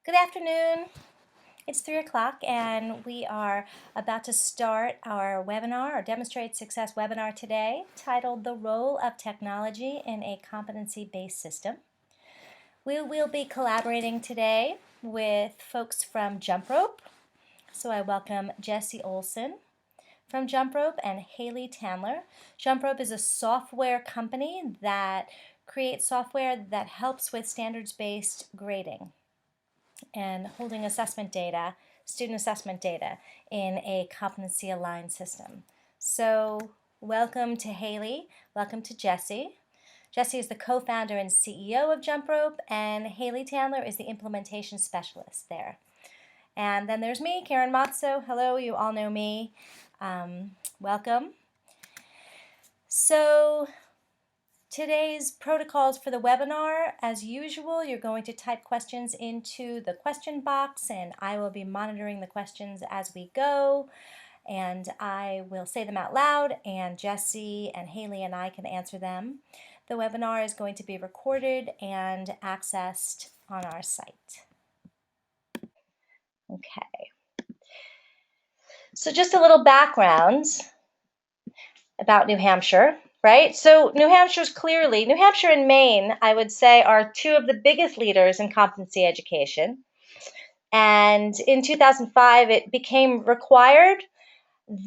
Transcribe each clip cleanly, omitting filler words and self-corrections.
Good afternoon. It's 3 o'clock and we are about to start our webinar, our Demonstrate Success webinar today, titled The Role of Technology in a Competency-Based System. We will be collaborating today with folks from Jump Rope. So I welcome Jesse Olson from Jump Rope and Haley Tandler. Jump Rope is a software company that creates software that helps with standards-based grading and holding assessment data, student assessment data, in a competency-aligned system. So welcome to Haley, welcome to Jesse. Jesse is the co-founder and CEO of Jump Rope, and Haley Tandler is the implementation specialist there. And then there's me, Karen Matzo. Hello, you all know me. Welcome. So today's protocols for the webinar, as usual, you're going to type questions into the question box and I will be monitoring the questions as we go, and I will say them out loud and Jesse and Haley and I can answer them. The webinar is going to be recorded and accessed on our site. Okay. So just a little background about New Hampshire. Right? So New Hampshire and Maine, I would say, are two of the biggest leaders in competency education. And in 2005, it became required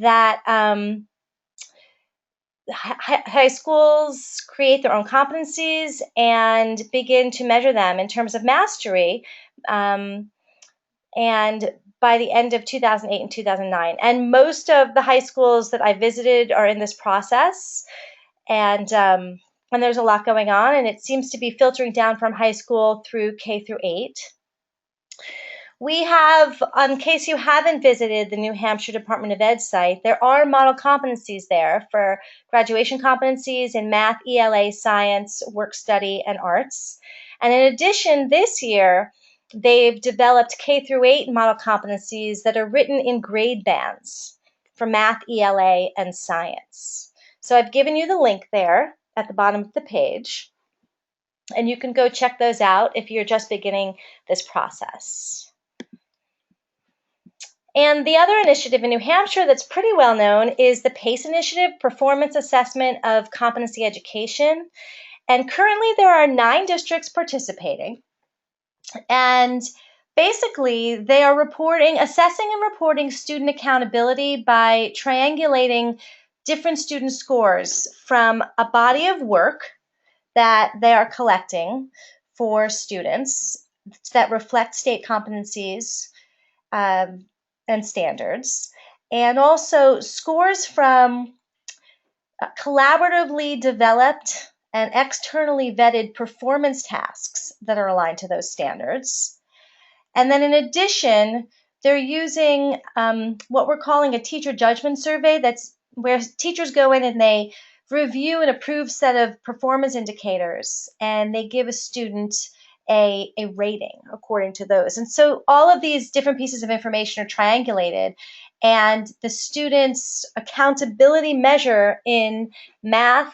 that high schools create their own competencies and begin to measure them in terms of mastery. And by the end of 2008 and 2009. And most of the high schools that I visited are in this process. And there's a lot going on, and it seems to be filtering down from high school through K through 8. We have, in case you haven't visited the New Hampshire Department of Ed site, there are model competencies there for graduation competencies in math, ELA, science, work study, and arts. And in addition, this year, they've developed K through 8 model competencies that are written in grade bands for math, ELA, and science. So I've given you the link there at the bottom of the page, and you can go check those out if you're just beginning this process. And the other initiative in New Hampshire that's pretty well known is the PACE initiative, Performance Assessment of Competency Education. And currently there are 9 districts participating. And basically they are assessing and reporting student accountability by triangulating different student scores from a body of work that they are collecting for students that reflect state competencies and standards, and also scores from collaboratively developed and externally vetted performance tasks that are aligned to those standards. And then in addition, they're using what we're calling a teacher judgment survey. That's where teachers go in and they review an approved set of performance indicators, and they give a student a rating according to those. And so all of these different pieces of information are triangulated, and the student's accountability measure in math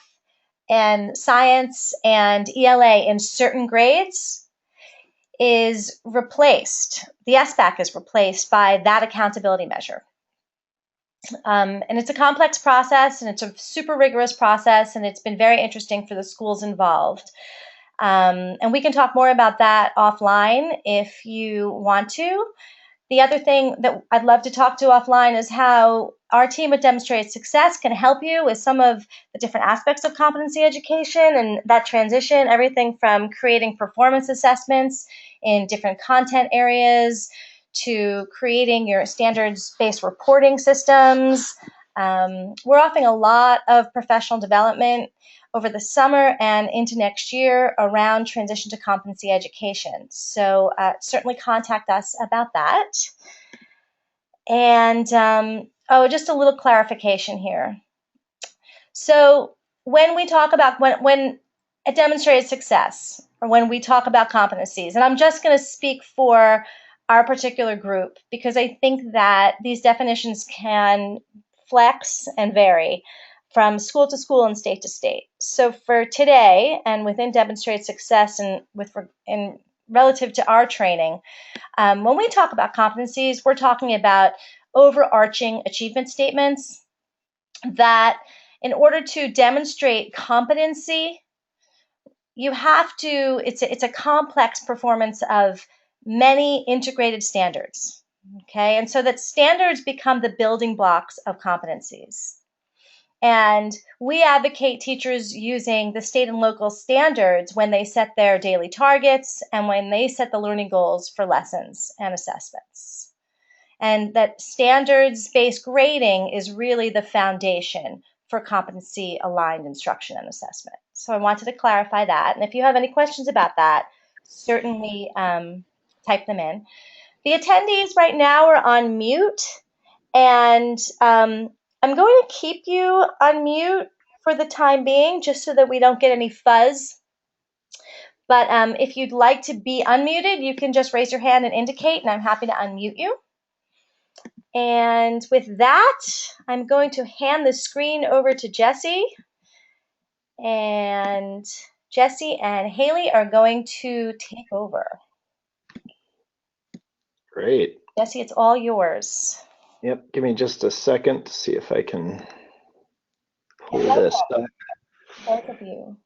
and science and ELA in certain grades is replaced. The SBAC is replaced by that accountability measure. And it's a complex process, and it's a super rigorous process, and it's been very interesting for the schools involved. And we can talk more about that offline if you want to. The other thing that I'd love to talk to offline is how our team at Demonstrate Success can help you with some of the different aspects of competency education and that transition, everything from creating performance assessments in different content areas to creating your standards-based reporting systems. We're offering a lot of professional development over the summer and into next year around transition to competency education. So certainly contact us about that. And just a little clarification here. So when we talk about, when a demonstrated success, or when we talk about competencies, and I'm just going to speak for our particular group because I think that these definitions can flex and vary from school to school and state to state. So for today, and within demonstrated success and relative to our training. When we talk about competencies, we're talking about overarching achievement statements that in order to demonstrate competency, you have to, it's a complex performance of many integrated standards. Okay, and so that standards become the building blocks of competencies. And we advocate teachers using the state and local standards when they set their daily targets and when they set the learning goals for lessons and assessments. And that standards-based grading is really the foundation for competency-aligned instruction and assessment. So I wanted to clarify that. And if you have any questions about that, certainly type them in. The attendees right now are on mute, and I'm going to keep you on mute for the time being, just so that we don't get any fuzz. But if you'd like to be unmuted, you can just raise your hand and indicate, and I'm happy to unmute you. And with that, I'm going to hand the screen over to Jesse. And Jesse and Haley are going to take over. Great. Jesse, it's all yours. Yep, give me just a second to see if I can pull this up. Both of you.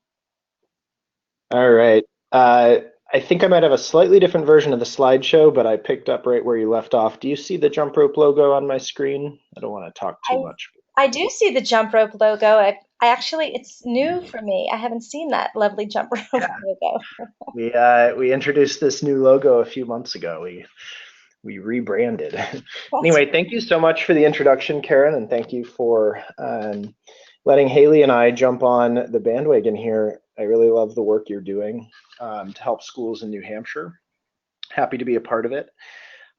All right. I think I might have a slightly different version of the slideshow, but I picked up right where you left off. Do you see the jump rope logo on my screen? I don't want to talk too much. I do see the jump rope logo. I actually, it's new for me. I haven't seen that lovely jump rope logo. We introduced this new logo a few months ago. We rebranded. Anyway, thank you so much for the introduction, Karen, and thank you for letting Haley and I jump on the bandwagon here. I really love the work you're doing to help schools in New Hampshire. Happy to be a part of it.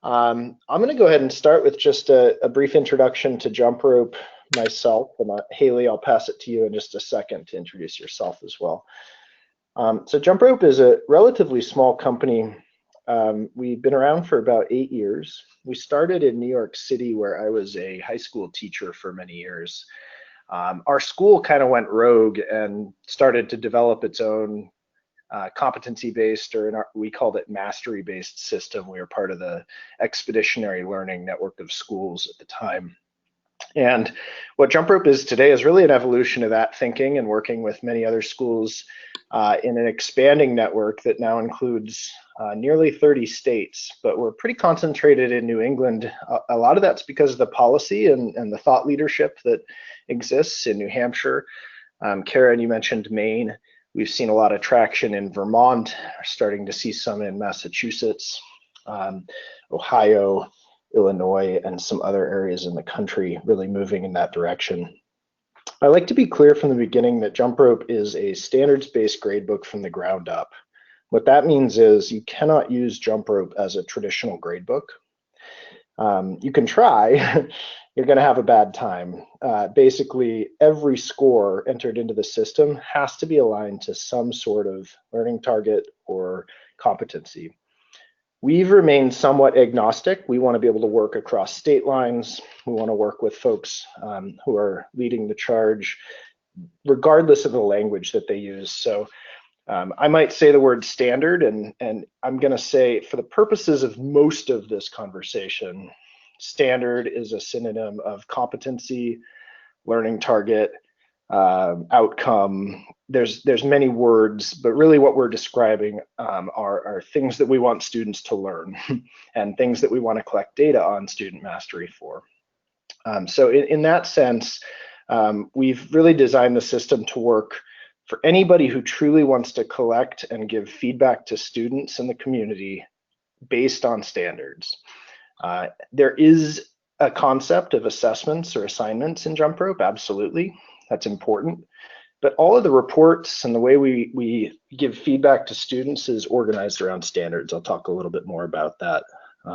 I'm going to go ahead and start with just a brief introduction to jump rope myself. And Haley, I'll pass it to you in just a second to introduce yourself as well. So jump rope is a relatively small company. We've been around for about 8 years. We started in New York City, where I was a high school teacher for many years. Our school kind of went rogue and started to develop its own competency-based, or we called it mastery-based system. We were part of the Expeditionary Learning Network of schools at the time. And what jump rope is today is really an evolution of that thinking, and working with many other schools in an expanding network that now includes nearly 30 states, but we're pretty concentrated in New England. A lot of that's because of the policy and the thought leadership that exists in New Hampshire. Karen, you mentioned Maine. We've seen a lot of traction in Vermont, starting to see some in Massachusetts, Ohio, Illinois, and some other areas in the country really moving in that direction. I like to be clear from the beginning that jump rope is a standards-based gradebook from the ground up. What that means is you cannot use jump rope as a traditional gradebook. You can try, you're going to have a bad time. Basically, every score entered into the system has to be aligned to some sort of learning target or competency. We've remained somewhat agnostic. We want to be able to work across state lines. We want to work with folks who are leading the charge, regardless of the language that they use. So I might say the word standard, and I'm going to say, for the purposes of most of this conversation, standard is a synonym of competency, learning target, outcome. There's many words, but really what we're describing are things that we want students to learn and things that we want to collect data on student mastery for. So in that sense, we've really designed the system to work for anybody who truly wants to collect and give feedback to students in the community based on standards. There is a concept of assessments or assignments in jump rope, absolutely. That's important. But all of the reports and the way we give feedback to students is organized around standards. I'll talk a little bit more about that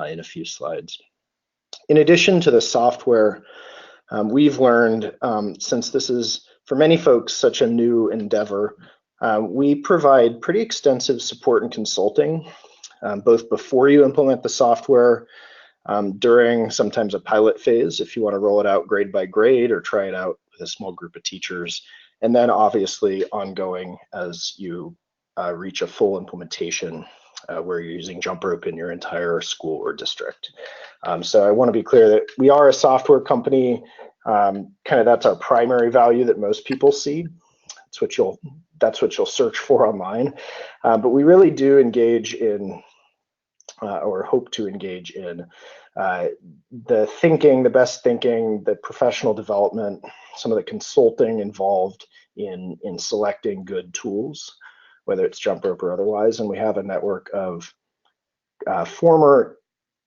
in a few slides. In addition to the software, we've learned, since this is, for many folks, such a new endeavor, we provide pretty extensive support and consulting, both before you implement the software, during sometimes a pilot phase, if you want to roll it out grade by grade or try it out with a small group of teachers, and then obviously ongoing as you reach a full implementation. where you're using jump rope in your entire school or district. So I want to be clear that we are a software company. Kind of that's our primary value that most people see. That's what you'll search for online. But we really do engage in, or hope to engage in, the thinking, the best thinking, the professional development, some of the consulting involved in selecting good tools, whether it's jump rope or otherwise. And we have a network of former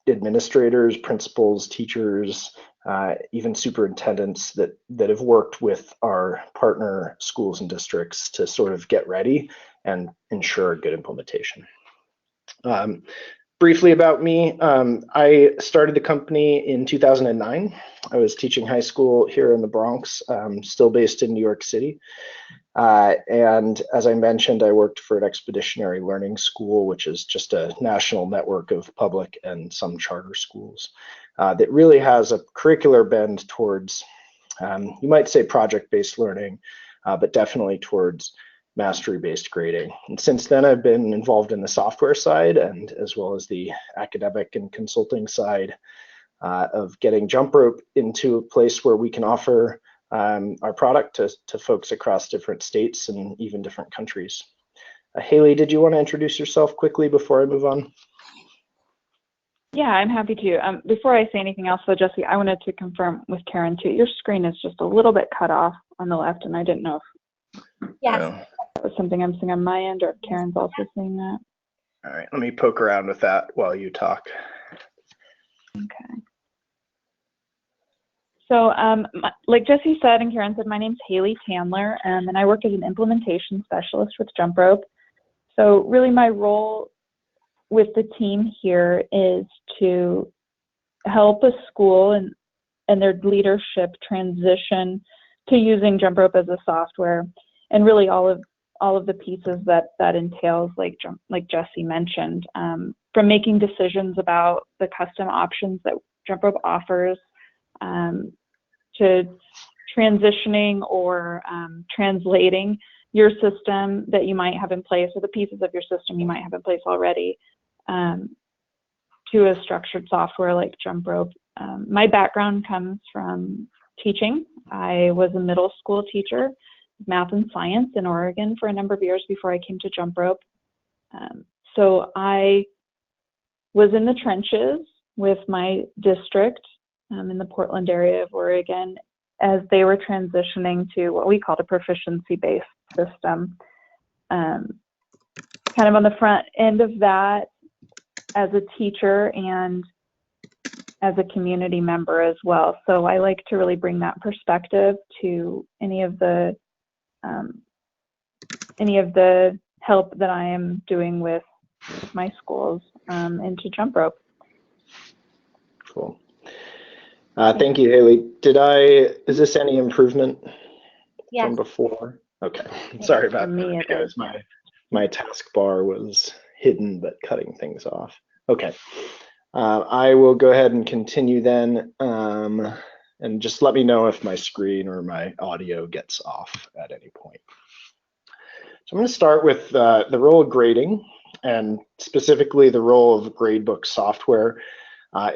administrators, principals, teachers, even superintendents that have worked with our partner schools and districts to sort of get ready and ensure good implementation. Briefly about me, I started the company in 2009. I was teaching high school here in the Bronx, still based in New York City. And as I mentioned, I worked for an expeditionary learning school, which is just a national network of public and some charter schools that really has a curricular bend towards, you might say project-based learning, but definitely towards mastery-based grading. And since then, I've been involved in the software side and as well as the academic and consulting side of getting jump rope into a place where we can offer our product to folks across different states and even different countries. Haley, did you want to introduce yourself quickly before I move on? Yeah, I'm happy to. Before I say anything else, though, Jesse, I wanted to confirm with Karen too. Your screen is just a little bit cut off on the left, and I didn't know if that was something I'm seeing on my end or if Karen's also seeing that. All right, let me poke around with that while you talk. Okay. So like Jesse said and Karen said, my name's Haley Tandler, and I work as an implementation specialist with Jump Rope. So really my role with the team here is to help a school and their leadership transition to using Jump Rope as a software, and really all of the pieces that entails, like Jesse mentioned, from making decisions about the custom options that Jump Rope offers, to transitioning or translating your system that you might have in place, or the pieces of your system you might have in place already, to a structured software like Jump Rope. My background comes from teaching. I was a middle school teacher, math and science in Oregon for a number of years before I came to Jump Rope. So I was in the trenches with my district in the Portland area of Oregon as they were transitioning to what we called a proficiency-based system. Kind of on the front end of that as a teacher and as a community member as well. So I like to really bring that perspective to any of the help that I am doing with my schools into Jump Rope. Cool. Thank you, Haley. Is this any improvement from before? Okay, sorry about that, guys. My taskbar was hidden but cutting things off. Okay, I will go ahead and continue then, and just let me know if my screen or my audio gets off at any point. So I'm going to start with the role of grading, and specifically the role of gradebook software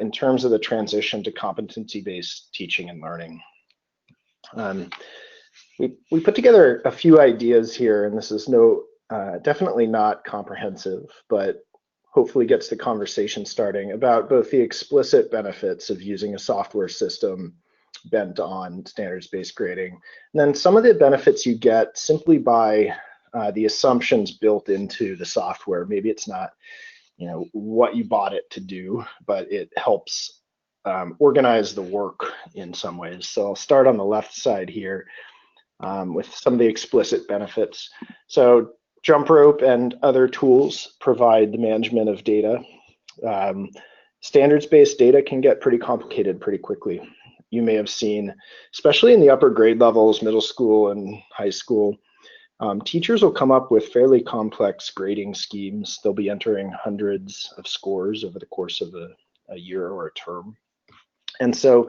in terms of the transition to competency-based teaching and learning. We put together a few ideas here, and this is definitely not comprehensive, but hopefully gets the conversation starting about both the explicit benefits of using a software system bent on standards-based grading, and then some of the benefits you get simply by the assumptions built into the software. Maybe it's not what you bought it to do, but it helps organize the work in some ways. So I'll start on the left side here with some of the explicit benefits. So Jump Rope and other tools provide the management of data. Standards-based data can get pretty complicated pretty quickly. You may have seen, especially in the upper grade levels, middle school and high school, teachers will come up with fairly complex grading schemes. They'll be entering hundreds of scores over the course of a year or a term. And so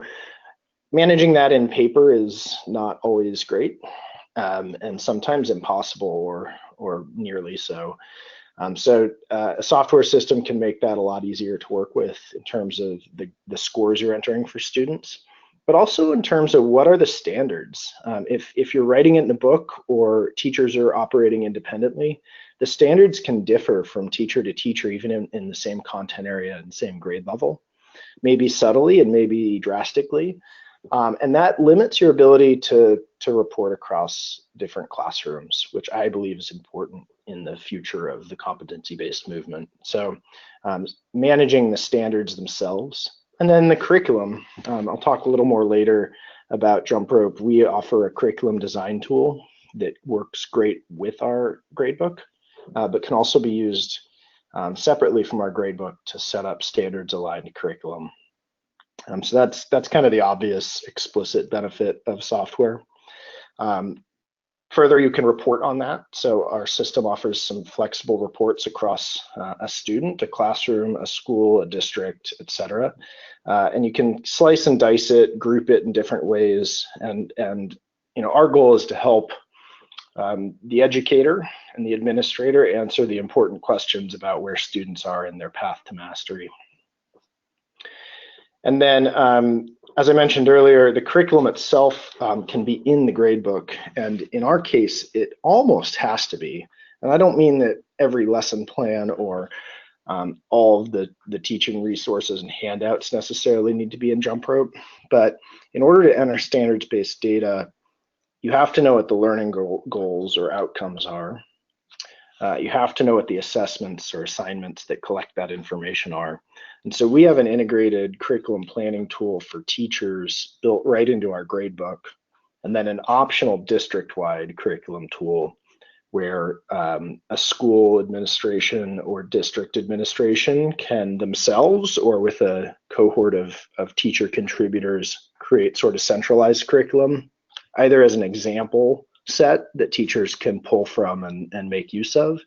managing that in paper is not always great, and sometimes impossible or nearly so. So a software system can make that a lot easier to work with in terms of the scores you're entering for students, but also in terms of what are the standards. If you're writing it in a book or teachers are operating independently, the standards can differ from teacher to teacher, even in the same content area and same grade level, maybe subtly and maybe drastically. And that limits your ability to report across different classrooms, which I believe is important in the future of the competency-based movement. So managing the standards themselves. And then the curriculum, I'll talk a little more later about Jump Rope. We offer a curriculum design tool that works great with our gradebook, but can also be used separately from our gradebook to set up standards aligned curriculum. So that's kind of the obvious explicit benefit of software. Further, you can report on that. So our system offers some flexible reports across a student, a classroom, a school, a district, etc. And you can slice and dice it, group it in different ways. And our goal is to help the educator and the administrator answer the important questions about where students are in their path to mastery. And then, as I mentioned earlier, the curriculum itself can be in the gradebook. And in our case, it almost has to be. And I don't mean that every lesson plan or all of the teaching resources and handouts necessarily need to be in Jump Rope. But in order to enter standards-based data, you have to know what the learning goals or outcomes are. You have to know what the assessments or assignments that collect that information are. And so we have an integrated curriculum planning tool for teachers built right into our gradebook, and then an optional district-wide curriculum tool where a school administration or district administration can themselves or with a cohort of teacher contributors create sort of centralized curriculum, either as an example set that teachers can pull from and make use of,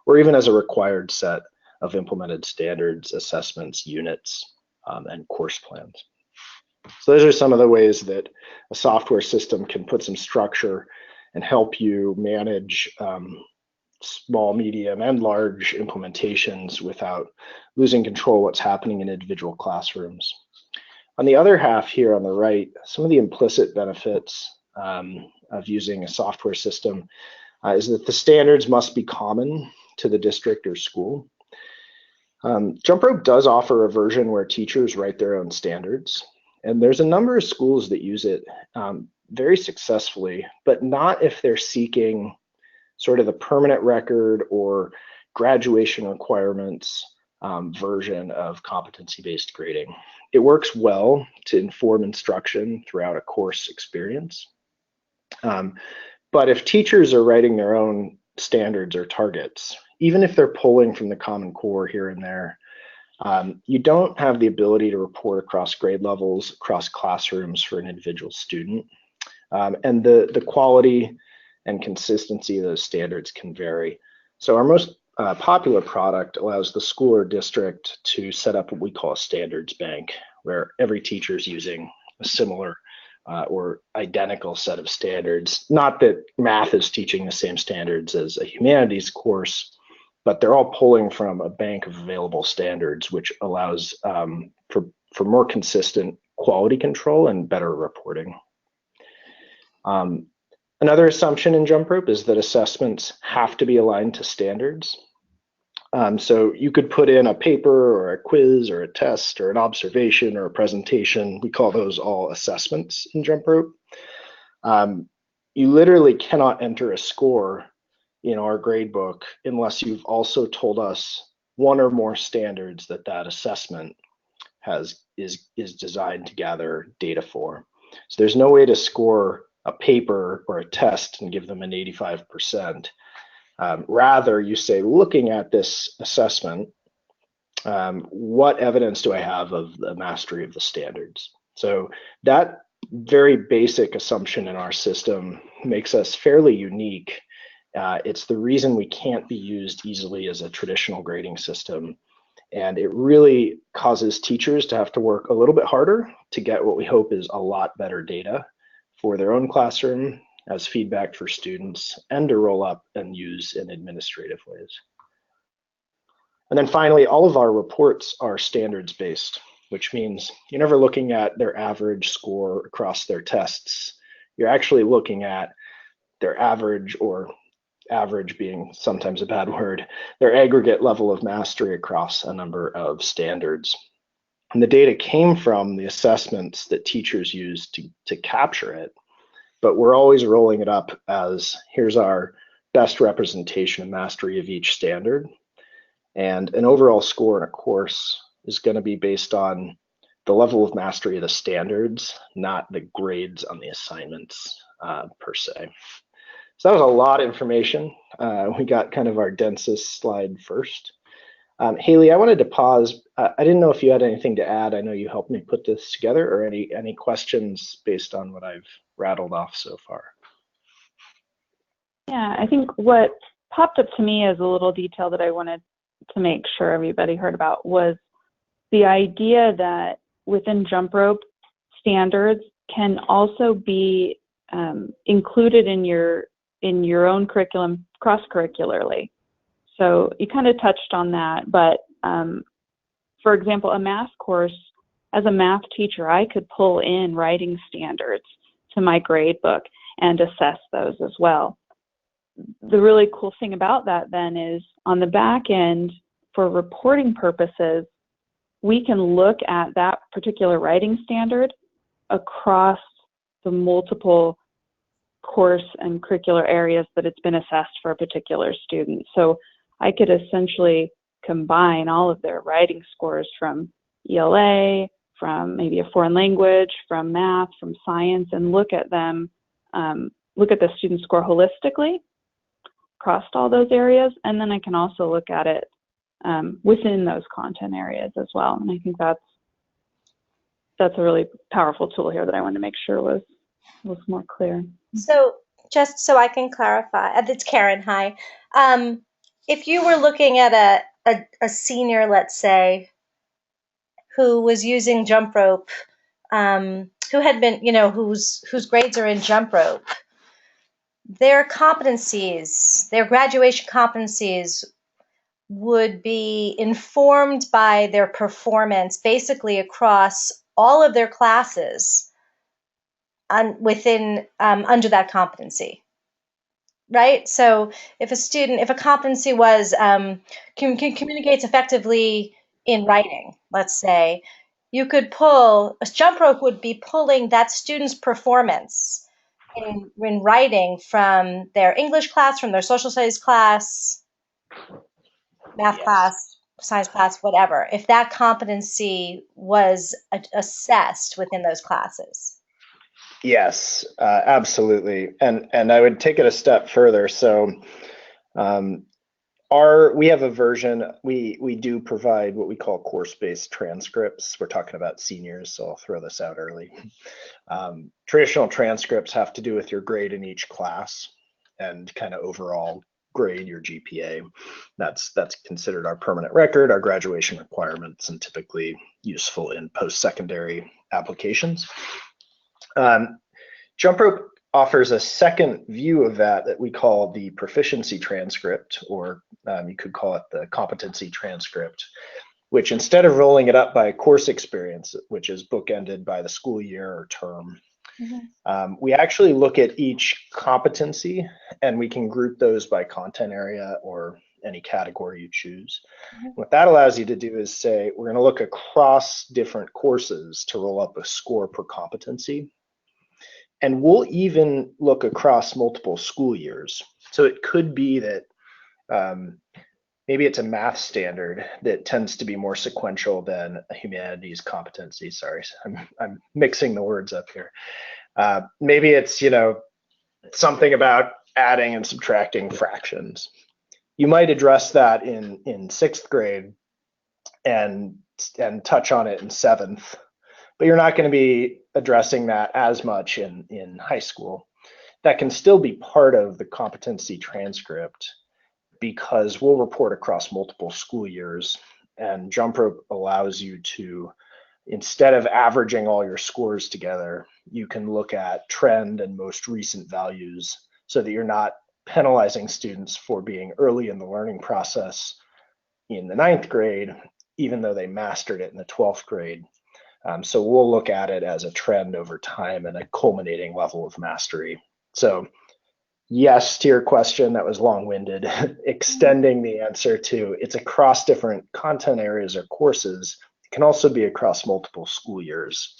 or even as a required set of implemented standards, assessments, units, and course plans. So those are some of the ways that a software system can put some structure and help you manage small, medium, and large implementations without losing control of what's happening in individual classrooms. On the other half here on the right, some of the implicit benefits of using a software system is that the standards must be common to the district or school. Jump Rope does offer a version where teachers write their own standards, and there's a number of schools that use it very successfully, but not if they're seeking sort of the permanent record or graduation requirements version of competency-based grading. It works well to inform instruction throughout a course experience. But if teachers are writing their own standards or targets, even if they're pulling from the Common Core here and there, you don't have the ability to report across grade levels, across classrooms for an individual student. And the quality and consistency of those standards can vary. So our most popular product allows the school or district to set up what we call a standards bank, where every teacher is using a similar or identical set of standards. Not that math is teaching the same standards as a humanities course, but they're all pulling from a bank of available standards, which allows for more consistent quality control and better reporting. Another assumption in Jump Rope is that assessments have to be aligned to standards. So you could put in a paper or a quiz or a test or an observation or a presentation. We call those all assessments in Jump Rope. You literally cannot enter a score in our gradebook unless you've also told us one or more standards that assessment is designed to gather data for. So there's no way to score a paper or a test and give them an 85%. Rather, you say, looking at this assessment, what evidence do I have of the mastery of the standards? So that very basic assumption in our system makes us fairly unique. It's the reason we can't be used easily as a traditional grading system. And it really causes teachers to have to work a little bit harder to get what we hope is a lot better data for their own classroom as feedback for students and to roll up and use in administrative ways. And then finally, all of our reports are standards based, which means you're never looking at their average score across their tests. You're actually looking at their average, or average being sometimes a bad word, their aggregate level of mastery across a number of standards. And the data came from the assessments that teachers use to capture it, but we're always rolling it up as here's our best representation of mastery of each standard. And an overall score in a course is going to be based on the level of mastery of the standards, not the grades on the assignments per se. So that was a lot of information. We got kind of our densest slide first. Haley, I wanted to pause. I didn't know if you had anything to add. I know you helped me put this together, or any questions based on what I've rattled off so far. Yeah, I think what popped up to me as a little detail that I wanted to make sure everybody heard about was the idea that within jump rope, standards can also be included in your own curriculum cross-curricularly. So you kind of touched on that, but for example, a math course, as a math teacher, I could pull in writing standards to my grade book and assess those as well. The really cool thing about that then is on the back end, for reporting purposes, we can look at that particular writing standard across the multiple course and curricular areas that it's been assessed for a particular student. So I could essentially combine all of their writing scores from ELA, from maybe a foreign language, from math, from science, and look at them, look at the student score holistically across all those areas. And then I can also look at it within those content areas as well. And I think that's a really powerful tool here that I wanted to make sure was more clear. So just so I can clarify, it's Karen, hi. If you were looking at a senior, let's say, who was using jump rope, who had been, whose grades are in jump rope, their competencies, their graduation competencies would be informed by their performance basically across all of their classes within under that competency, right? So if a competency was communicates effectively in writing, let's say, you could pull, a jump rope would be pulling that student's performance in writing from their English class, from their social studies class, math class, science class, whatever, if that competency was assessed within those classes. Yes, absolutely. And I would take it a step further. So we have a version, we do provide what we call course-based transcripts. We're talking about seniors, so I'll throw this out early. Traditional transcripts have to do with your grade in each class and kind of overall grade, your GPA. That's considered our permanent record, our graduation requirements, and typically useful in post-secondary applications. Jump rope offers a second view of that we call the proficiency transcript, or you could call it the competency transcript, which instead of rolling it up by course experience, which is bookended by the school year or term, we actually look at each competency and we can group those by content area or any category you choose. What that allows you to do is say, we're going to look across different courses to roll up a score per competency. And we'll even look across multiple school years. So it could be that maybe it's a math standard that tends to be more sequential than a humanities competency. Sorry, I'm mixing the words up here. Maybe it's, something about adding and subtracting fractions. You might address that in sixth grade and touch on it in seventh, but you're not going to be addressing that as much in high school. That can still be part of the competency transcript because we'll report across multiple school years, and jump rope allows you to, instead of averaging all your scores together, you can look at trend and most recent values so that you're not penalizing students for being early in the learning process in the 9th grade, even though they mastered it in the 12th grade. So we'll look at it as a trend over time and a culminating level of mastery. So yes, to your question, that was long-winded, extending the answer to it's across different content areas or courses. It can also be across multiple school years.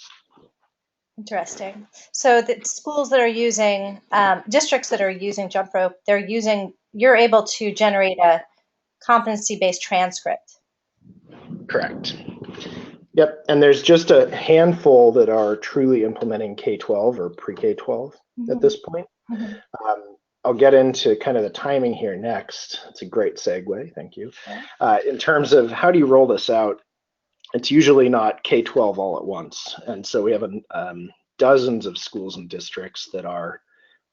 Interesting. So the schools that are using, districts that are using jump rope, you're able to generate a competency-based transcript. Correct. Yep, and there's just a handful that are truly implementing K-12 or pre-K-12 at this point. I'll get into kind of the timing here next. It's a great segue, thank you. In terms of how do you roll this out, it's usually not K-12 all at once. And so we have dozens of schools and districts that are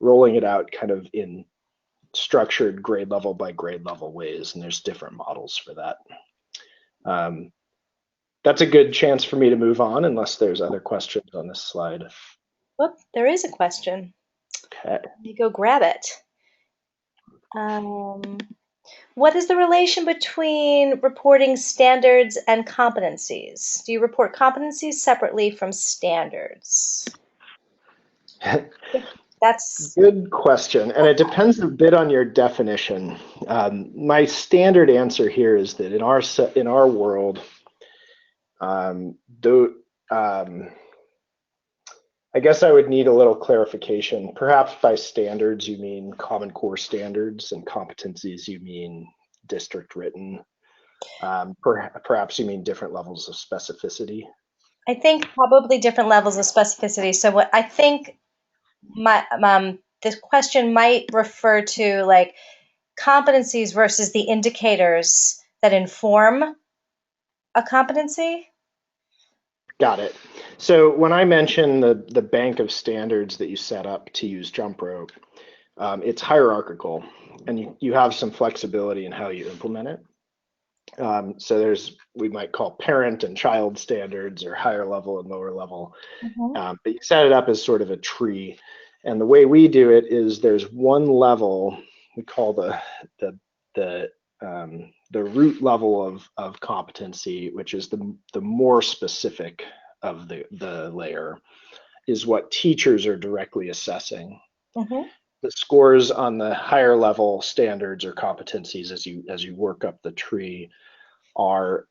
rolling it out kind of in structured grade level by grade level ways, and there's different models for that. That's a good chance for me to move on unless there's other questions on this slide. Whoop, there is a question. Okay. Let me go grab it. What is the relation between reporting standards and competencies? Do you report competencies separately from standards? That's good question, and it depends a bit on your definition. My standard answer here is that in our world, I guess I would need a little clarification. Perhaps by standards you mean Common Core standards, and competencies you mean district written. Perhaps you mean different levels of specificity. I think probably different levels of specificity. So what I think this question might refer to like competencies versus the indicators that inform a competency. Got it. So when I mention the bank of standards that you set up to use jump rope, it's hierarchical, and you have some flexibility in how you implement it. So we might call parent and child standards, or higher level and lower level. But you set it up as sort of a tree. And the way we do it is there's one level we call the root level of competency, which is the more specific of the layer, is what teachers are directly assessing. The scores on the higher level standards or competencies as you work up the tree are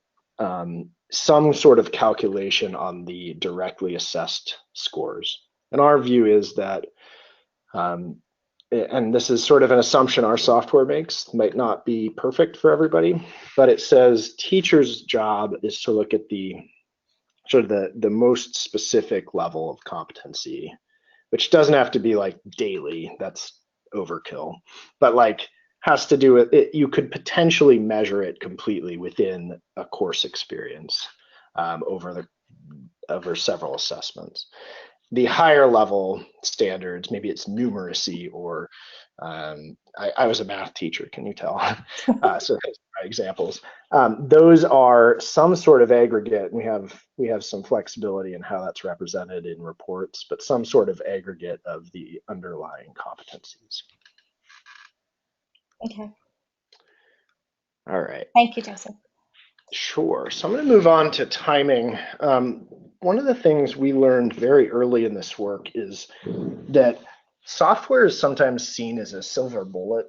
some sort of calculation on the directly assessed scores. And our view is that, and this is sort of an assumption our software makes, might not be perfect for everybody, but it says teachers' job is to look at the sort of the most specific level of competency, which doesn't have to be like daily, that's overkill, but like has to do with it. You could potentially measure it completely within a course experience over several assessments. The higher level standards, maybe it's numeracy, or I was a math teacher, can you tell? So those are my examples. Those are some sort of aggregate. We have some flexibility in how that's represented in reports, but some sort of aggregate of the underlying competencies. Okay. All right. Thank you, Joseph. Sure. So I'm going to move on to timing. One of the things we learned very early in this work is that software is sometimes seen as a silver bullet.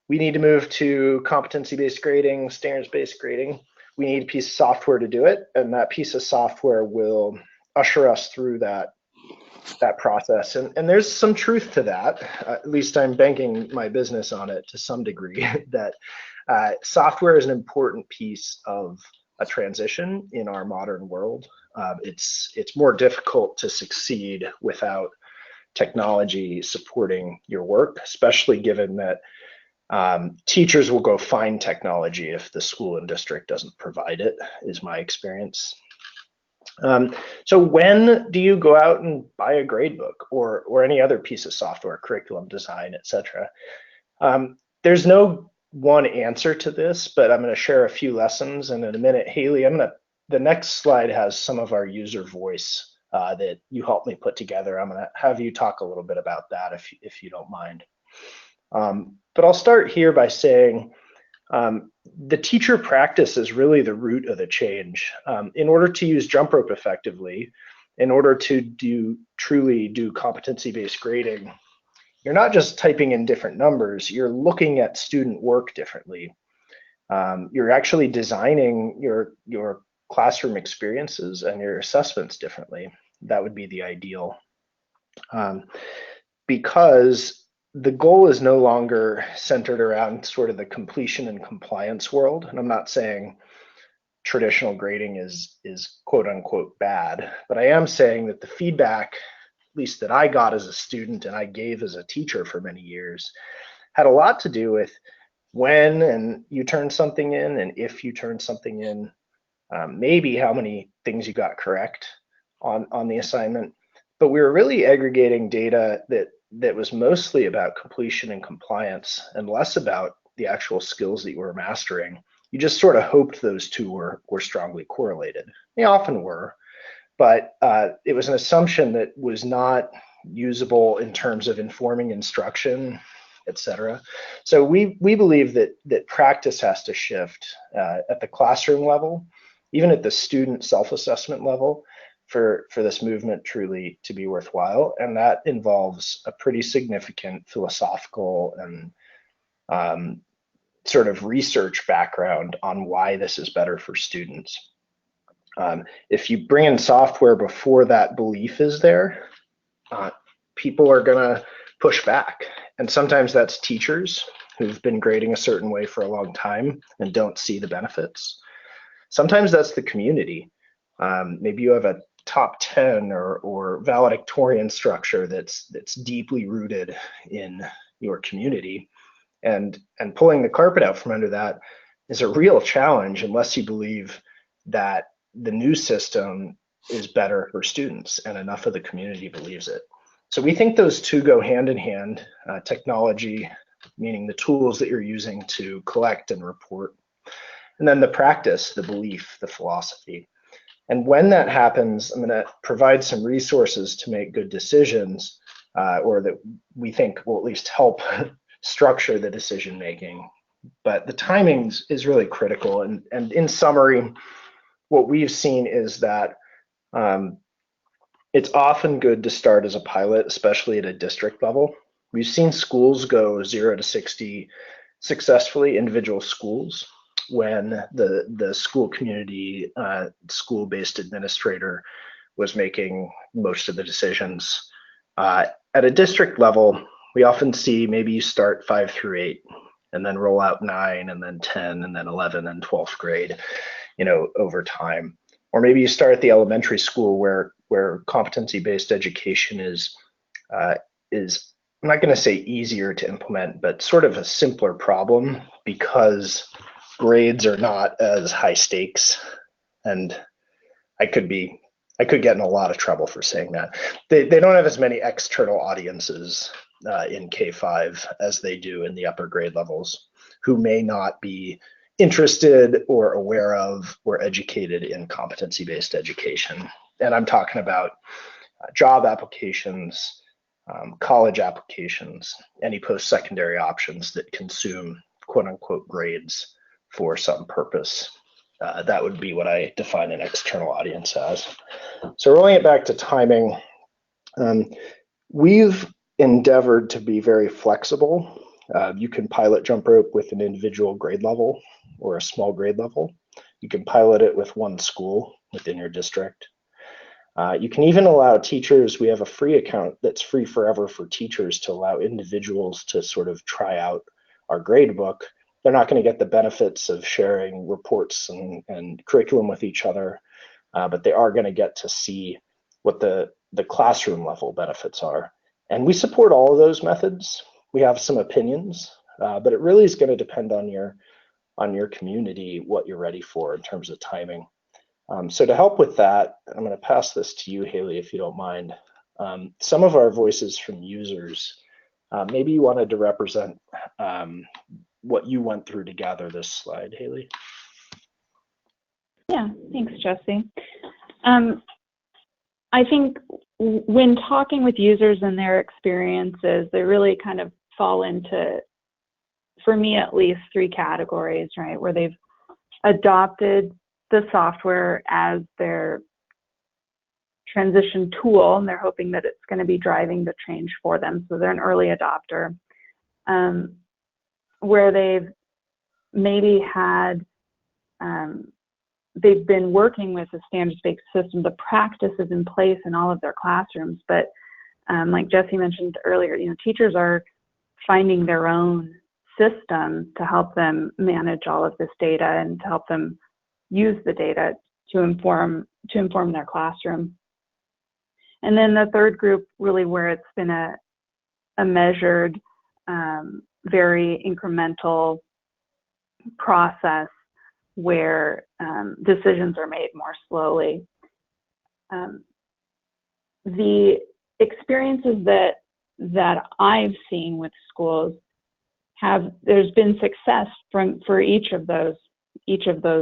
We need to move to competency-based grading, standards-based grading. We need a piece of software to do it, and that piece of software will usher us through that process. And there's some truth to that. At least I'm banking my business on it to some degree, that software is an important piece of a transition in our modern world. It's more difficult to succeed without technology supporting your work, especially given that teachers will go find technology if the school and district doesn't provide it, is my experience. So when do you go out and buy a gradebook or any other piece of software, curriculum design, etc.? There's no one answer to this, but I'm going to share a few lessons. And in a minute, Haley, the next slide has some of our user voice that you helped me put together. I'm going to have you talk a little bit about that if you don't mind. But I'll start here by saying the teacher practice is really the root of the change. In order to use jump rope effectively, in order to truly do competency-based grading, you're not just typing in different numbers, you're looking at student work differently. You're actually designing your classroom experiences and your assessments differently. That would be the ideal. Because the goal is no longer centered around sort of the completion and compliance world. And I'm not saying traditional grading is quote unquote bad, but I am saying that the feedback, at least that I got as a student and I gave as a teacher for many years, had a lot to do with when and you turn something in and if you turn something in, maybe how many things you got correct on the assignment. But we were really aggregating data that was mostly about completion and compliance and less about the actual skills that you were mastering. You just sort of hoped those two were strongly correlated. They often were, but it was an assumption that was not usable in terms of informing instruction, et cetera. So we believe that practice has to shift at the classroom level, even at the student self-assessment level, for this movement truly to be worthwhile. And that involves a pretty significant philosophical and sort of research background on why this is better for students. If you bring in software before that belief is there, people are gonna push back. And sometimes that's teachers who've been grading a certain way for a long time and don't see the benefits. Sometimes that's the community. Maybe you have a top 10 or valedictorian structure that's deeply rooted in your community, and pulling the carpet out from under that is a real challenge unless you believe that the new system is better for students and enough of the community believes it. So we think those two go hand in hand. Technology, meaning the tools that you're using to collect and report, and then the practice, the belief, the philosophy. And when that happens, I'm going to provide some resources to make good decisions, or that we think will at least help structure the decision making. But the timing is really critical. And in summary, what we've seen is that it's often good to start as a pilot, especially at a district level. We've seen schools go 0 to 60 successfully, individual schools, when the school community, school-based administrator was making most of the decisions. At a district level, we often see maybe you start 5 through 8 and then roll out 9 and then 10 and then 11 and 12th grade, over time. Or maybe you start at the elementary school where competency-based education is I'm not going to say easier to implement, but sort of a simpler problem because grades are not as high stakes. And I could get in a lot of trouble for saying that. They don't have as many external audiences in K-5 as they do in the upper grade levels, who may not be interested or aware of or educated in competency-based education. And I'm talking about job applications, college applications, any post-secondary options that consume quote unquote grades for some purpose. That would be what I define an external audience as. So rolling it back to timing, we've endeavored to be very flexible. You can pilot jump rope with an individual grade level or a small grade level. You can pilot it with one school within your district. You can even allow teachers, we have a free account that's free forever for teachers to allow individuals to sort of try out our grade book. They're not going to get the benefits of sharing reports and curriculum with each other, but they are going to get to see what the classroom level benefits are. And we support all of those methods. We have some opinions, but it really is going to depend on your community, what you're ready for in terms of timing. So to help with that, I'm going to pass this to you, Haley, if you don't mind. Some of our voices from users, maybe you wanted to represent what you went through to gather this slide, Haley. Yeah, thanks, Jesse. I think when talking with users and their experiences, they really kind of fall into for me at least, 3 categories, right, where they've adopted the software as their transition tool, and they're hoping that it's going to be driving the change for them. So they're an early adopter. Where they've maybe had, they've been working with a standards-based system. The practice is in place in all of their classrooms, but like Jesse mentioned earlier, teachers are finding their own system to help them manage all of this data and to help them use the data to inform their classroom. And then the third group, really where it's been a measured, very incremental process where decisions are made more slowly. The experiences that I've seen with schools there's been success for each of those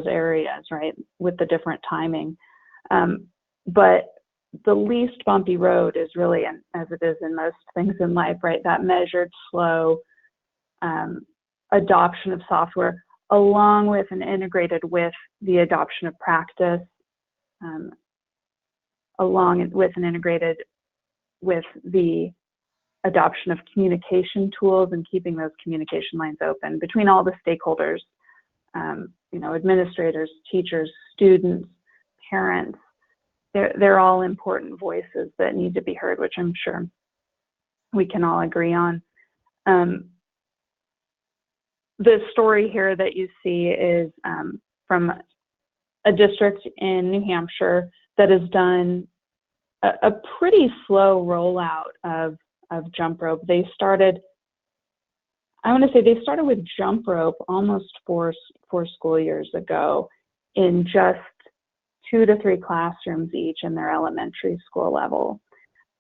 areas, right, with the different timing. But the least bumpy road is really, as it is in most things in life, right, that measured, slow adoption of software, along with and integrated with the adoption of practice, along with and integrated with the adoption of communication tools and keeping those communication lines open between all the stakeholders, administrators, teachers, students, parents. They're all important voices that need to be heard, which I'm sure we can all agree on. The story here that you see is from a district in New Hampshire that has done a pretty slow rollout of jump rope. They started with jump rope almost four school years ago in just 2 to 3 classrooms each in their elementary school level.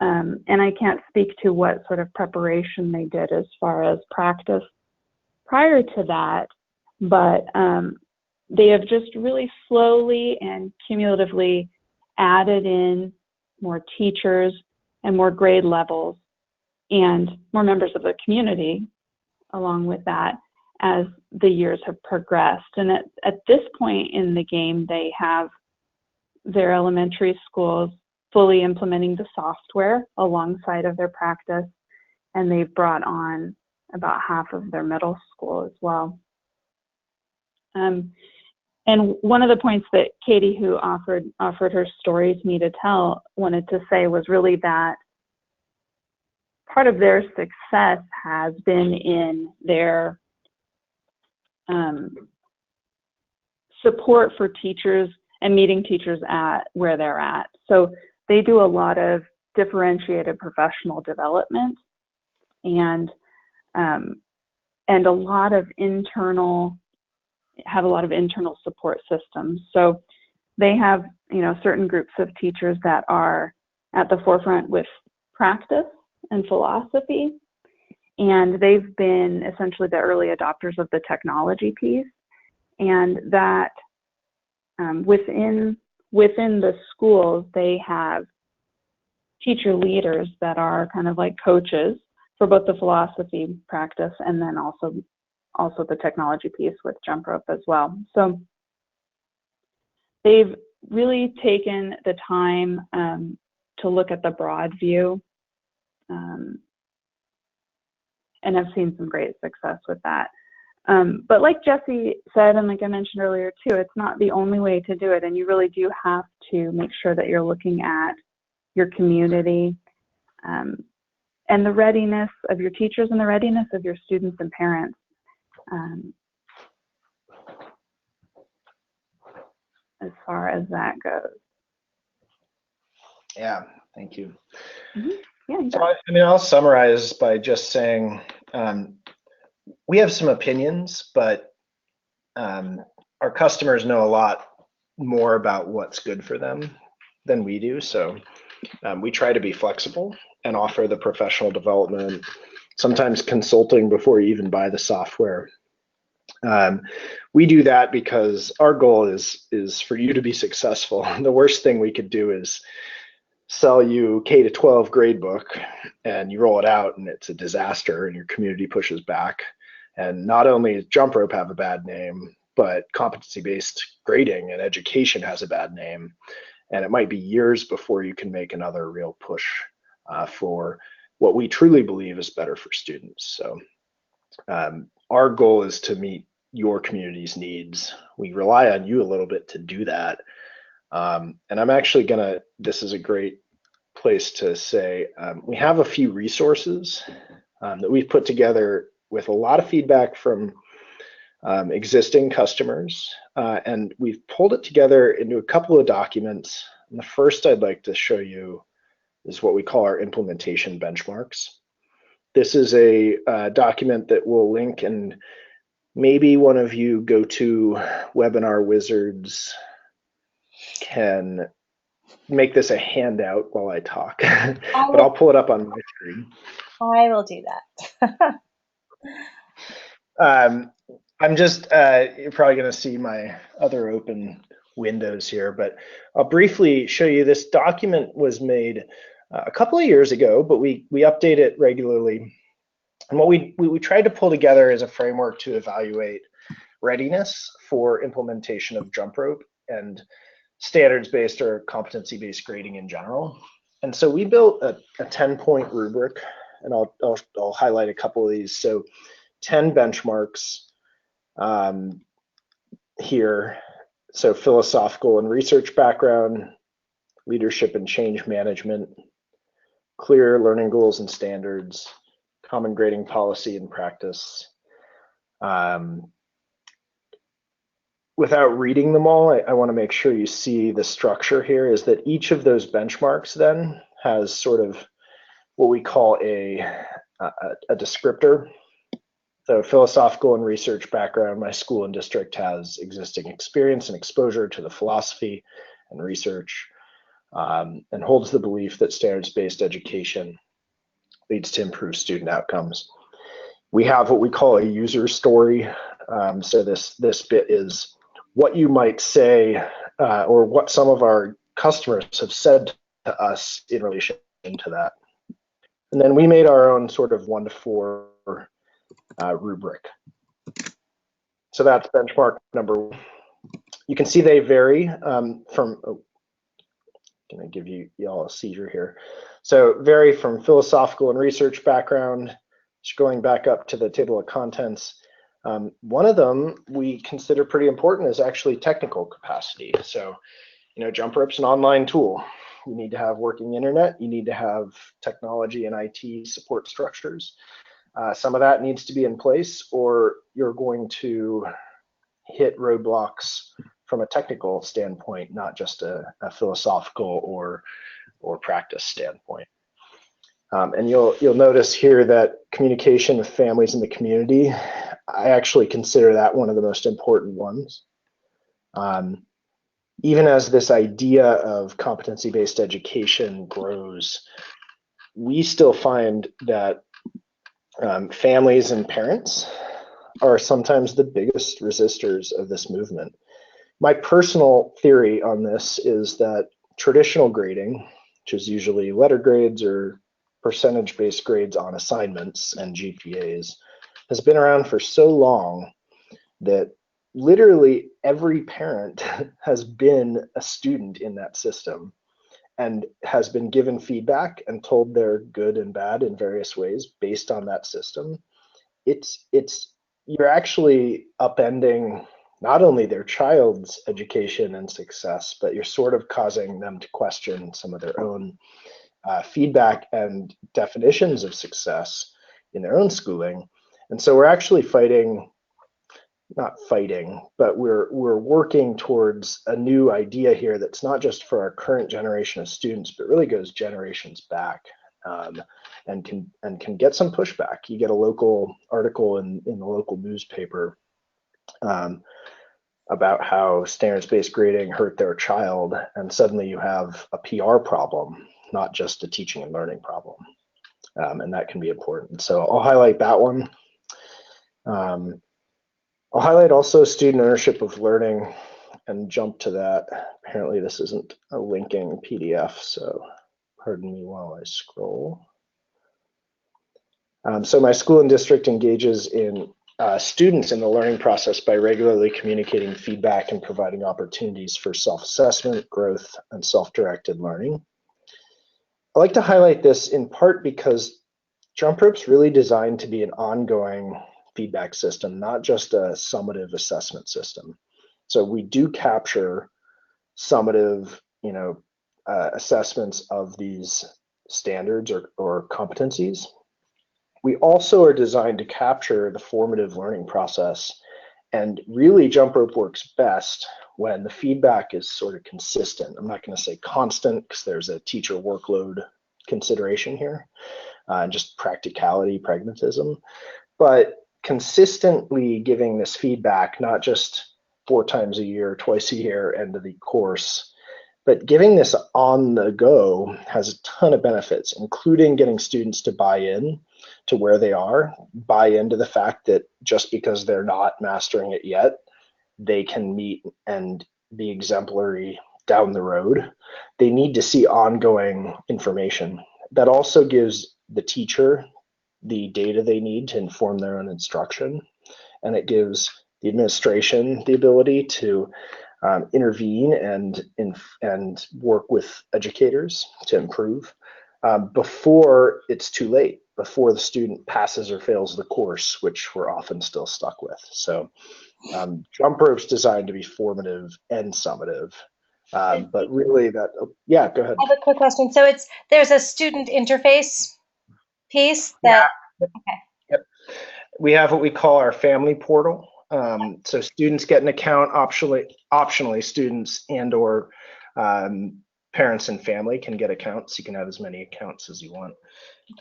And I can't speak to what sort of preparation they did as far as practice prior to that, but they have just really slowly and cumulatively added in more teachers and more grade levels and more members of the community along with that as the years have progressed. And at this point in the game, they have their elementary schools fully implementing the software alongside of their practice, and they've brought on about half of their middle school as well. And one of the points that Katie, who offered her story to me to tell, wanted to say was really that part of their success has been in their support for teachers and meeting teachers at where they're at. So they do a lot of differentiated professional development and a lot of internal support systems. So they have, certain groups of teachers that are at the forefront with practice and philosophy, and they've been essentially the early adopters of the technology piece, and that within the schools they have teacher leaders that are kind of like coaches for both the philosophy practice and then also the technology piece with jump rope as well. So they've really taken the time to look at the broad view and have seen some great success with that. But like Jesse said, and like I mentioned earlier too, it's not the only way to do it, and you really do have to make sure that you're looking at your community and the readiness of your teachers and the readiness of your students and parents. As far as that goes. Yeah, thank you. Mm-hmm. Yeah, so I'll summarize by just saying we have some opinions, but our customers know a lot more about what's good for them than we do. So we try to be flexible and offer the professional development, sometimes consulting before you even buy the software. We do that because our goal is for you to be successful. The worst thing we could do is sell you K-12 grade book and you roll it out and it's a disaster and your community pushes back And not only does jump rope have a bad name, but competency-based grading and education has a bad name. And it might be years before you can make another real push for what we truly believe is better for students. So our goal is to meet your community's needs. We rely on you a little bit to do that. And I'm actually this is a great place to say, we have a few resources that we've put together with a lot of feedback from existing customers. And we've pulled it together into a couple of documents. And the first I'd like to show you is what we call our implementation benchmarks. This is a document that we'll link, and maybe one of you go-to webinar wizards can make this a handout while I talk, but I'll pull it up on my screen. I will do that. I'm just, you're probably going to see my other open windows here, but I'll briefly show you. This document was made a couple of years ago, but we update it regularly. And what we tried to pull together is a framework to evaluate readiness for implementation of jump rope and standards-based or competency-based grading in general. And so we built a 10-point rubric, and I'll highlight a couple of these. So 10 benchmarks here. So philosophical and research background, leadership and change management, clear learning goals and standards, common grading policy and practice. Without reading them all, I want to make sure you see the structure here is that each of those benchmarks then has sort of what we call a descriptor. So philosophical and research background, my school and district has existing experience and exposure to the philosophy and research, and holds the belief that standards-based education leads to improved student outcomes. We have what we call a user story. So this bit is what you might say, or what some of our customers have said to us in relation to that. And then we made our own sort of 1 to 4 rubric. So that's benchmark number 1. You can see they vary from, can I give you all a seizure here? So vary from philosophical and research background, just going back up to the table of contents. One of them we consider pretty important is actually technical capacity. So, jump rope's an online tool. You need to have working internet. You need to have technology and IT support structures. Some of that needs to be in place, or you're going to hit roadblocks from a technical standpoint, not just a philosophical or practice standpoint. And you'll notice here that communication with families in the community, I actually consider that one of the most important ones. Even as this idea of competency-based education grows, we still find that families and parents are sometimes the biggest resistors of this movement. My personal theory on this is that traditional grading, which is usually letter grades or percentage-based grades on assignments and GPAs, has been around for so long that literally every parent has been a student in that system and has been given feedback and told they're good and bad in various ways based on that system. You're actually upending not only their child's education and success, but you're sort of causing them to question some of their own feedback and definitions of success in their own schooling. And so we're actually but we're working towards a new idea here that's not just for our current generation of students, but really goes generations back, and can get some pushback. You get a local article in the local newspaper about how standards-based grading hurt their child, and suddenly you have a PR problem, not just a teaching and learning problem, and that can be important. So I'll highlight that one. I'll highlight also student ownership of learning and jump to that. Apparently this isn't a linking PDF, so pardon me while I scroll. So my school and district engages in students in the learning process by regularly communicating feedback and providing opportunities for self-assessment, growth, and self-directed learning. I like to highlight this in part because Jump Rope's really designed to be an ongoing feedback system, not just a summative assessment system. So we do capture summative, assessments of these standards or competencies. We also are designed to capture the formative learning process, and really Jump Rope works best when the feedback is sort of consistent. I'm not going to say constant because there's a teacher workload consideration here, and just practicality, pragmatism, but consistently giving this feedback, not just 4 times a year, twice a year, end of the course, but giving this on the go has a ton of benefits, including getting students to buy in to where they are, buy into the fact that just because they're not mastering it yet, they can meet and be exemplary down the road. They need to see ongoing information. That also gives the teacher the data they need to inform their own instruction, and it gives the administration the ability to intervene and work with educators to improve before it's too late, before the student passes or fails the course, which we're often still stuck with. So Jump Rope's designed to be formative and summative, but really yeah, go ahead. I have a quick question. So there's a student interface piece that, okay. Yep. We have what we call our family portal. So students get an account. Optionally, students and/or parents and family can get accounts. You can have as many accounts as you want.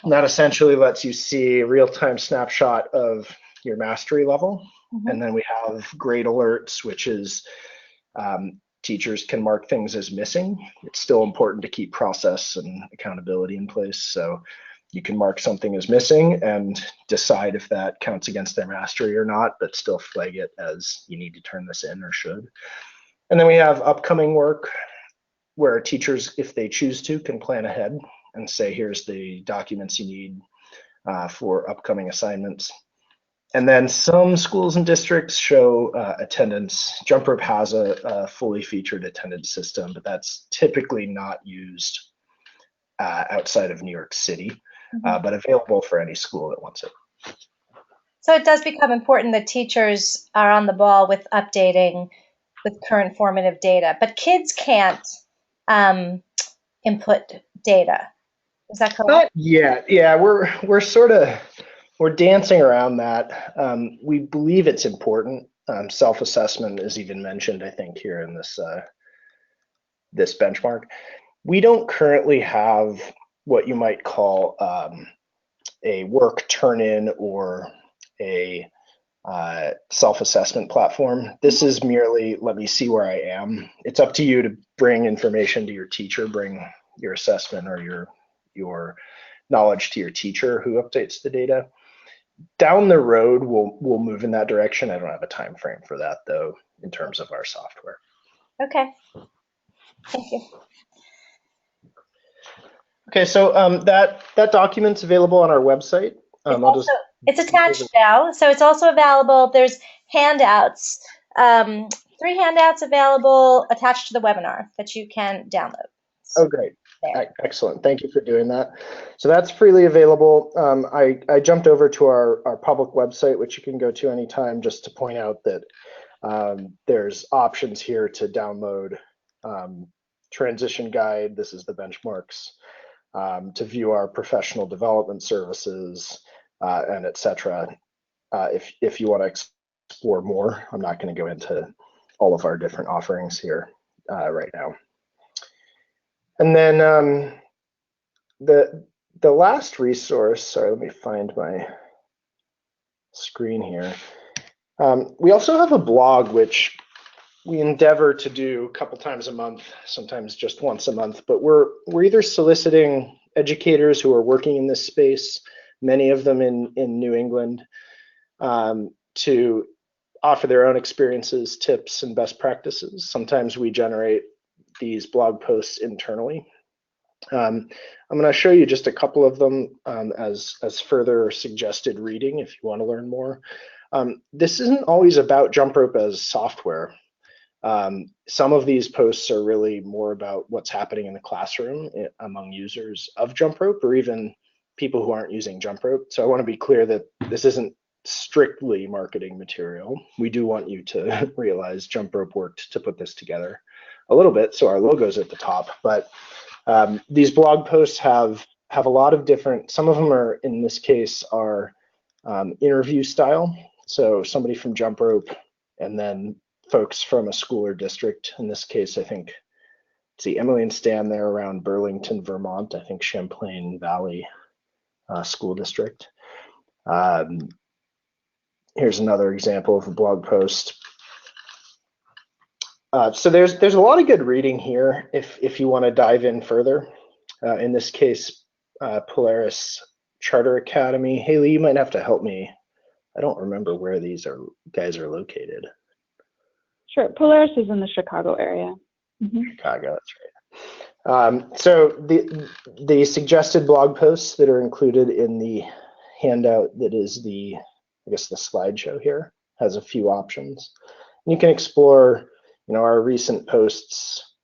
And that essentially lets you see a real-time snapshot of your mastery level. And then we have grade alerts, which is teachers can mark things as missing. It's still important to keep process and accountability in place. So you can mark something as missing and decide if that counts against their mastery or not, but still flag it as you need to turn this in or should. And then we have upcoming work where teachers, if they choose to, can plan ahead and say, here's the documents you need for upcoming assignments. And then some schools and districts show attendance. Jump Rope has a fully featured attendance system, but that's typically not used outside of New York City, but available for any school that wants it. So it does become important that teachers are on the ball with updating with current formative data, but kids can't input data. Is that correct? Yeah, we're dancing around that. We believe it's important. Self-assessment is even mentioned, I think, here in this this benchmark. We don't currently have what you might call a work turn-in or a self-assessment platform. This is merely, let me see where I am. It's up to you to bring information to your teacher, bring your assessment or your knowledge to your teacher who updates the data. Down the road, we'll move in that direction. I don't have a time frame for that though, in terms of our software. Okay, thank you. Okay, so that document's available on our website. It's attached now, so it's also available. There's handouts, 3 handouts available attached to the webinar that you can download. Oh, great. Excellent. Thank you for doing that. So that's freely available. I jumped over to our public website, which you can go to anytime, just to point out that there's options here to download transition guide. This is the benchmarks, to view our professional development services, and etc. If you want to explore more, I'm not going to go into all of our different offerings here right now. And then the last resource, sorry, let me find my screen here. We also have a blog, which we endeavor to do a couple times a month, sometimes just once a month, but we're either soliciting educators who are working in this space, many of them in New England, to offer their own experiences, tips, and best practices. Sometimes we generate these blog posts internally. I'm going to show you just a couple of them as further suggested reading if you want to learn more. This isn't always about jump rope as software. Some of these posts are really more about what's happening in the classroom among users of jump rope, or even people who aren't using jump rope. So I want to be clear that this isn't strictly marketing material. We do want you to realize jump rope worked to put this together a little bit, so our logo's at the top. But these blog posts have a lot of different, some of them are, in this case, are interview style. So somebody from jump rope and then folks from a school or district. In this case, I think, see Emily and Stan there around Burlington, Vermont, I think Champlain Valley School District. Here's another example of a blog post. So there's a lot of good reading here if you want to dive in further. In this case, Polaris Charter Academy. Haley, you might have to help me. I don't remember where these guys are located. Sure, Polaris is in the Chicago area. Chicago, that's right. So the suggested blog posts that are included in the handout that is the slideshow here has a few options. You can explore, our recent posts.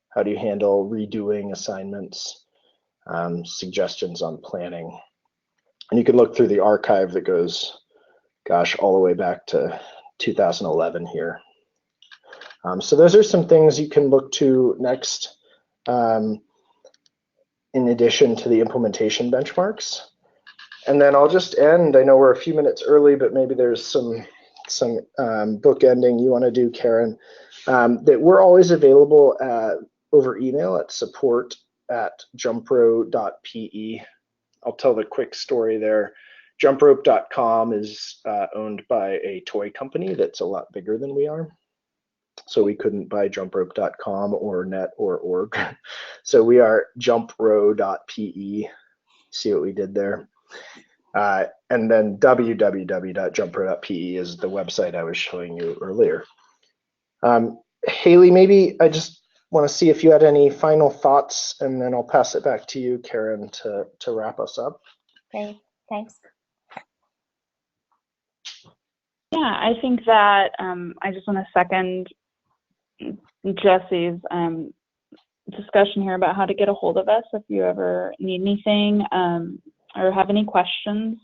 How do you handle redoing assignments? Suggestions on planning. And you can look through the archive that goes, all the way back to 2011 here. So those are some things you can look to next, in addition to the implementation benchmarks. And then I'll just end. I know we're a few minutes early, but maybe there's some bookending you want to do, Karen. That we're always available over email at support@jumpro.pe. I'll tell the quick story there. Jumprope.com is owned by a toy company that's a lot bigger than we are. So we couldn't buy jumprope.com or net or org. So we are jumpro.pe. See what we did there? And then www.jumpro.pe is the website I was showing you earlier. Haley, maybe I just want to see if you had any final thoughts, and then I'll pass it back to you, Karen, to wrap us up. Great, thanks. Yeah, I think that I just want to second Jesse's discussion here about how to get a hold of us if you ever need anything or have any questions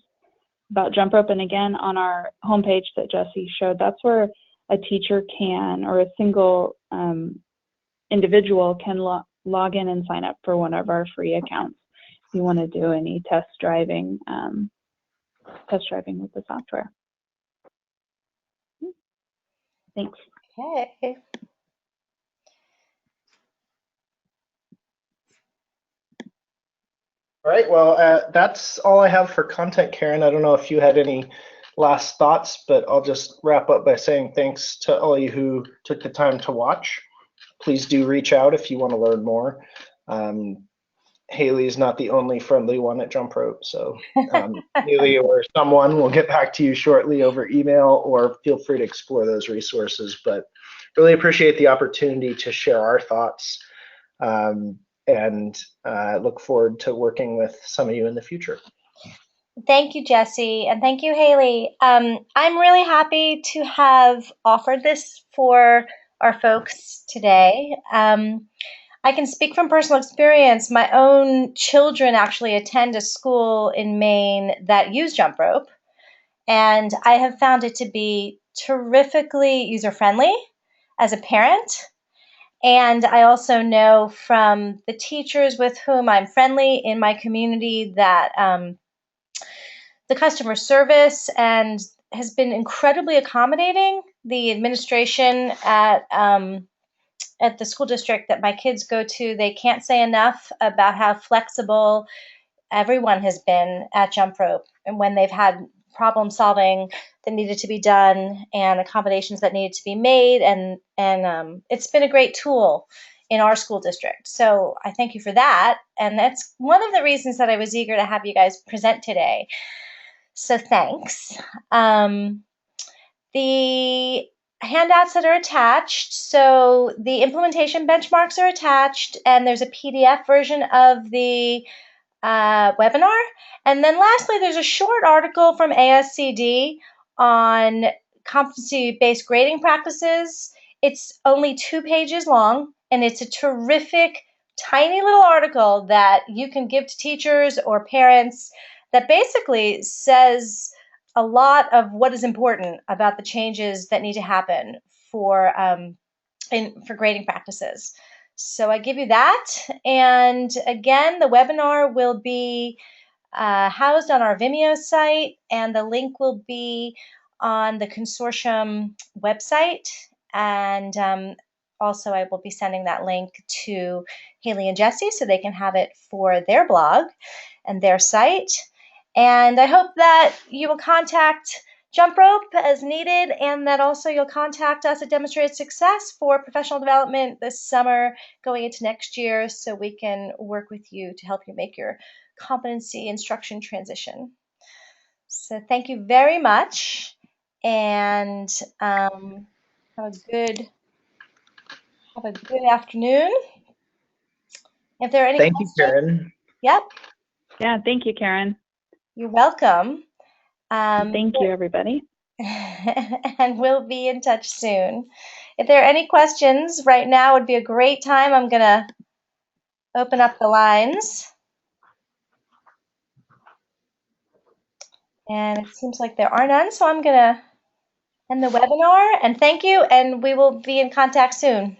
about jump rope. And again, on our homepage that Jesse showed, that's where a teacher can, or a single individual can log in and sign up for one of our free accounts if you want to do any test driving with the software. Thanks. Okay. All right, well, that's all I have for content, Karen. I don't know if you had any last thoughts, but I'll just wrap up by saying thanks to all you who took the time to watch. Please do reach out if you want to learn more. Haley is not the only friendly one at Jump Rope, so Haley or someone will get back to you shortly over email, or feel free to explore those resources. But really appreciate the opportunity to share our thoughts, and look forward to working with some of you in the future. Thank you, Jesse, and thank you, Haley. I'm really happy to have offered this for our folks today. I can speak from personal experience. My own children actually attend a school in Maine that use jump rope, and I have found it to be terrifically user-friendly as a parent. And I also know from the teachers with whom I'm friendly in my community that the customer service and has been incredibly accommodating. The administration at the school district that my kids go to, they can't say enough about how flexible everyone has been at Jump Rope, and when they've had problem solving that needed to be done and accommodations that needed to be made, and it's been a great tool in our school district. So I thank you for that, and that's one of the reasons that I was eager to have you guys present today. So thanks. The handouts that are attached, so the implementation benchmarks are attached, and there's a PDF version of the webinar. And then lastly, there's a short article from ASCD on competency-based grading practices. It's only 2 pages long, and it's a terrific, tiny little article that you can give to teachers or parents that basically says a lot of what is important about the changes that need to happen for grading practices. So I give you that. And again, the webinar will be housed on our Vimeo site, and the link will be on the consortium website. And also, I will be sending that link to Haley and Jesse so they can have it for their blog and their site. And I hope that you will contact Jump Rope as needed, and that also you'll contact us at Demonstrated Success for professional development this summer going into next year, so we can work with you to help you make your competency instruction transition. So thank you very much, and have a good afternoon. If there are any Thank questions, you, Karen. Yep. Yeah, thank you, Karen. You're welcome. Thank you, everybody. And we'll be in touch soon. If there are any questions, right now would be a great time. I'm going to open up the lines. And it seems like there are none, so I'm going to end the webinar. And thank you, and we will be in contact soon.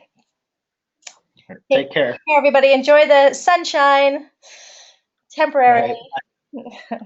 Take care. Everybody. Enjoy the sunshine temporarily. Right.